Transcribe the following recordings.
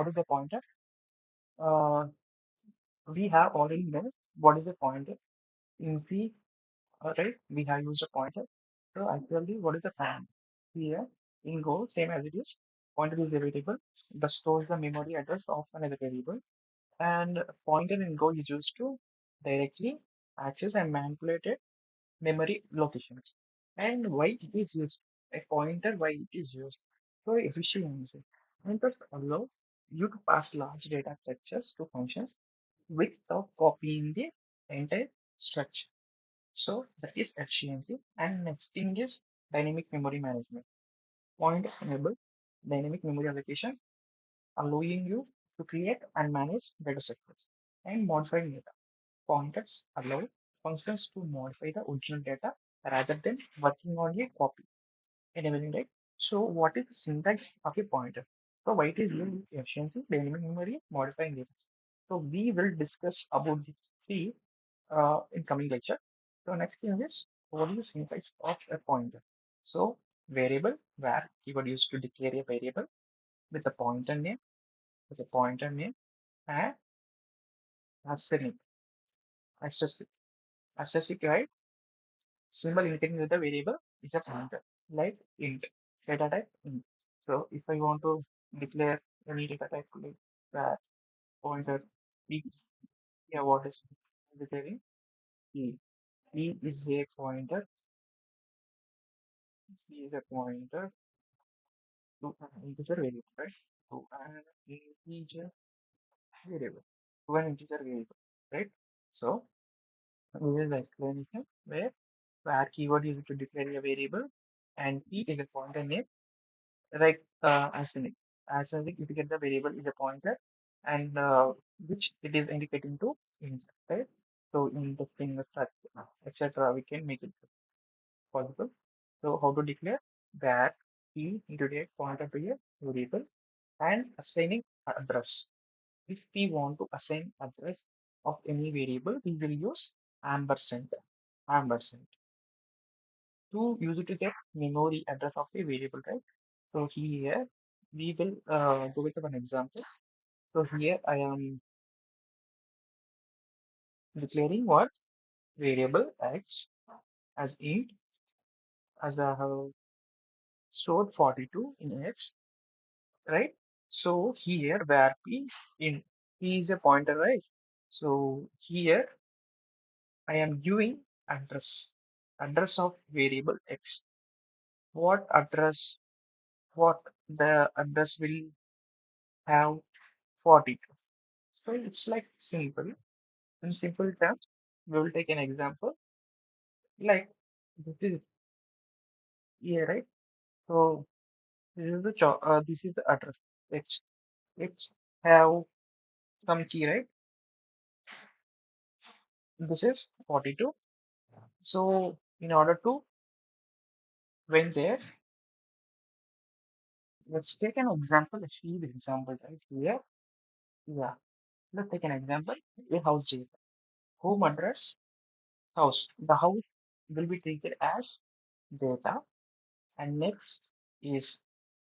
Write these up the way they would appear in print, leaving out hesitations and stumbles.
what is the pointer? Uh, we have already known what is the pointer. In C, right, we have used a pointer. So actually, what is the pointer? Here in Go, same as it is. Pointer is a variable that stores the memory address of another variable. And pointer in Go is used to directly access and manipulate memory locations. And why it is used? A pointer, why it is used? For efficiency. Pointers allow you to pass large data structures to functions without copying the entire structure. So that is efficiency. And next thing is dynamic memory management. Pointer enable dynamic memory allocations, allowing you to create and manage data structures and modify data. Pointers allow functions to modify the original data rather than working on a copy. Enabling, right? So what is the syntax of a pointer? So why it is used with efficiency, dynamic memory, modifying data. So we will discuss about these three in coming lecture. So next thing is what is the syntax of a pointer? So variable where keyword used to declare a variable with a pointer name, with a pointer name and asterisk, asterisk, asterisk, right? Symbol indicating that the variable is a pointer, like int, data type int. So if I want to declare any data type like that pointer p, yeah, what is declaring p? P is a pointer, p is a pointer to an integer variable, right? To an integer variable, to an integer variable, right? So this is the explanation where keyword is to declare a variable and p is a pointer name. Like asterisk indicate the variable is a pointer and which it is indicating to int, right? So in the string structure, etc. We can make it possible. So how to declare that key into a pointer to a variable and assigning address. If we want to assign address of any variable, we will use ampersand. Ampersand to use it to get memory address of a variable, right? So here we will go with one example. So here I am declaring what variable x as int as I have stored 42 in x, right? So here where p is a pointer, right? So here I am giving address of variable x. What address? What the address will have 42. So it's like simple. In simple terms, we will take an example like this is here, right? So this is the address. It's have some key, right? This is 42. So in order to went there, let's take an example. Let's see the example right here. Yeah, let's take an example. A house data. Home address, house. The house will be treated as data, and next is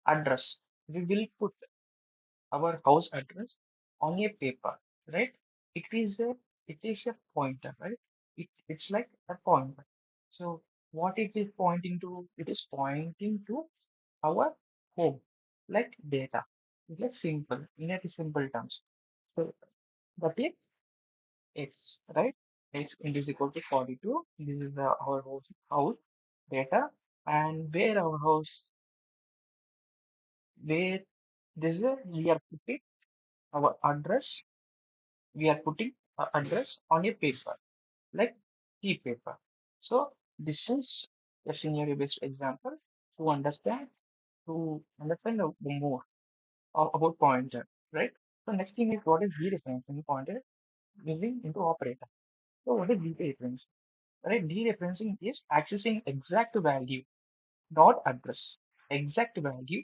address. We will put our house address on a paper, right? It is a it is a pointer, right? It's like a pointer. So what it is pointing to? It is pointing to our home, like data. It's like simple, in a simple terms. So that is x, right? X is equal to 42. This is our house data, and where our house, where this is where we are putting our address. We are putting address on a paper, like key paper. So this is a scenario based example to understand more about pointer, right? So next thing is what is dereferencing pointer using into operator. So what is dereferencing? Right? Dereferencing is accessing exact value, not address. Exact value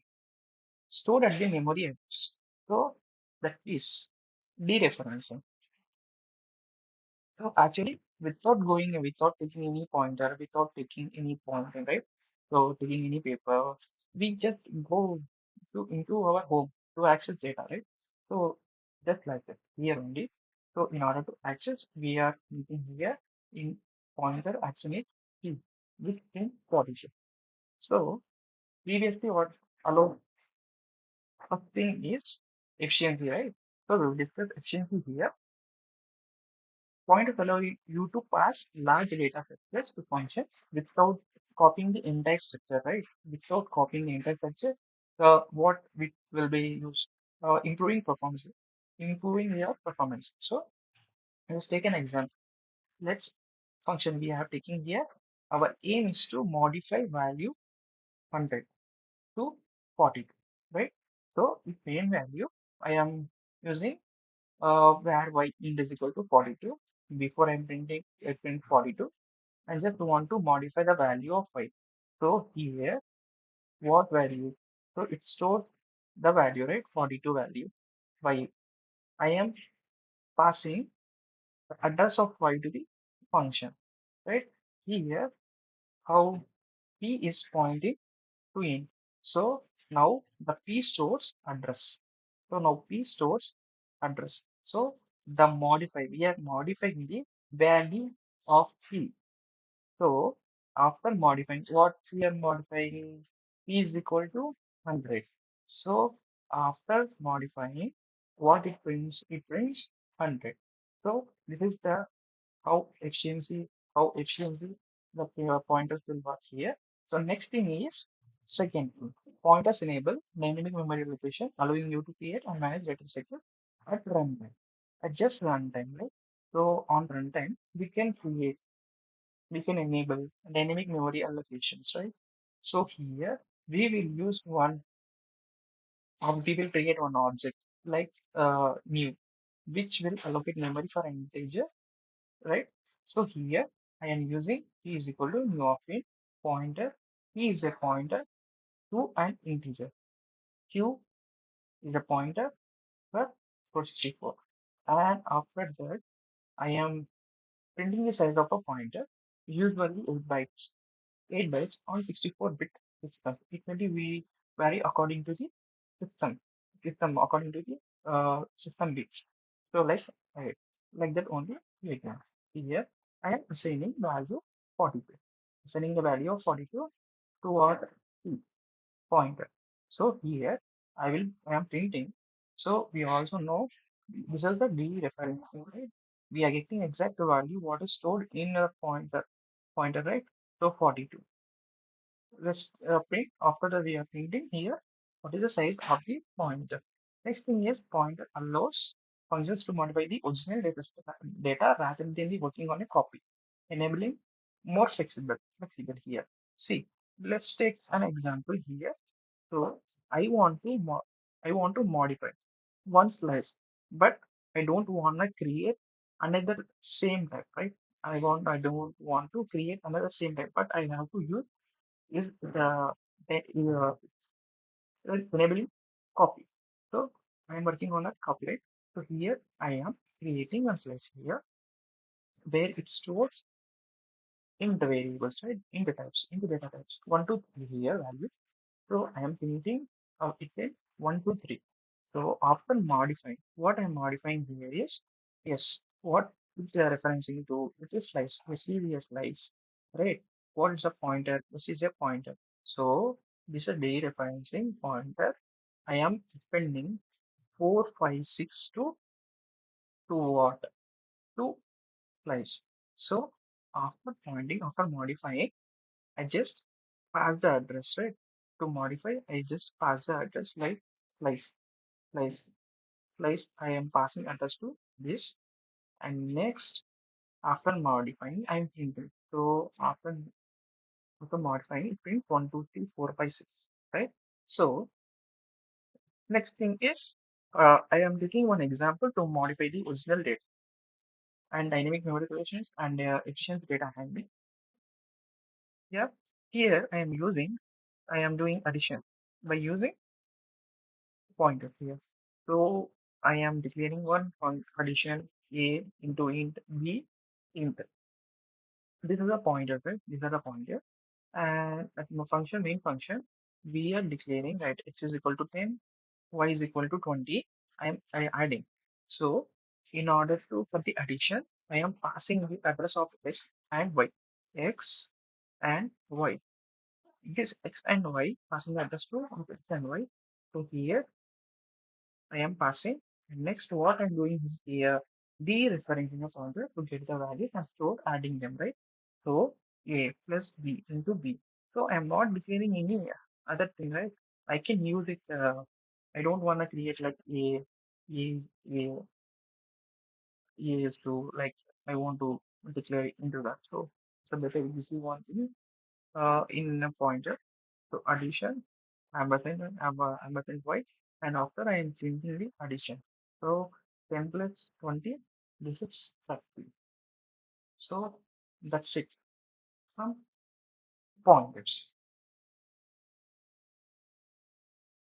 stored at the memory address. So that is dereferencing. So actually, without taking any pointer, without taking any pointer, right? So taking any paper, we just go into our home to access data, right? So just like that here only. So in order to access, we are using here in pointer action is key, which in position. So previously what allow first thing is efficiency, right? So we'll discuss efficiency here. Pointers allow you to pass large data structures to functions without copying the entire structure, right? Without copying the entire structure, what we will be used, improving performance, improving your performance. So let's take an example. Let's function we have taken here. Our aim is to modify value 100 to 42, right? So if main value I am using where y int is equal to 42. Before I'm printing, I print 42. I just want to modify the value of y. So here, what value? So it stores the value, right? 42 value. Y. I am passing the address of y to the function, right? Here, how p is pointing to int. So now the p stores address. So now p stores address. So the modify, we are modifying the value of p. So after modifying, what we are modifying p is equal to 100. So after modifying, what it prints 100. So this is the how efficiency the pointers will work here. So next thing is second thing. Pointers enable dynamic memory allocation, allowing you to create and manage data structure at runtime. At just runtime, right? So on runtime, we can enable dynamic memory allocations, right? So here we will use we will create one object like new, which will allocate memory for an integer, right? So here I am using p is equal to new of int pointer. P is a pointer to an integer. Q is a pointer for 64. And after that, I am printing the size of a pointer, usually 8 bytes. 8 bytes on 64-bit system. It may be vary according to the system, according to the system bits. So uh, like that only we can. Here I am assigning value 42. Assigning the value of 42 to what pointer. So here I am printing. So we also know this is a dereferencing, right? We are getting exact value what is stored in a pointer, right? So 42. Let's print after the we are printing here. What is the size of the pointer? Next thing is pointer allows functions to modify the original data rather than the working on a copy, enabling more flexible here. See, let's take an example here. So I want to modify one slice, but I don't want to create another same type, right? I don't want to create another same type, but I have to use is the enabling copy. So I am working on a copy, right? So here I am creating a slice here where it stores int variables, right? Into data types. 1 to 3 here value. So I am printing it in 1 to 3. So after modifying, what I'm modifying here is yes, what we are referencing to, which is slice. This is a slice, right? What is a pointer? This is a pointer. So this is a dereferencing pointer. I am appending 456 to what? To slice. So after modifying, I just pass the address, right? To modify, I just pass the address like slice, slice, slice. I am passing address to this, and next, after modifying, I'm printing. So after modifying, it print 1, 2, 3, 4, 5, 6, right? So next thing is, I am taking one example to modify the original data and dynamic memory relations and efficient data handling. Yeah, here I am doing addition by using pointers here. So I am declaring one addition A into int B int. This is a pointer, right? These are the pointer. And at the main function, we are declaring right x is equal to 10, y is equal to 20. I adding. So in order to for the addition, I am passing the address of x and y. X and y. This x and y passing the address to of x and y. So here I am passing. And next, what I'm doing is here dereferencing a pointer to get the values and store adding them, right? So a plus b into b. So I'm not declaring any other thing, right? I can use it. I don't want to create like is a, a is to like I want to declare into that. So it's a better easy one thing in a pointer. So addition, ampersand white, and after I am changing the addition. So 10 plus 20, this is 30. So that's it. Some pointers.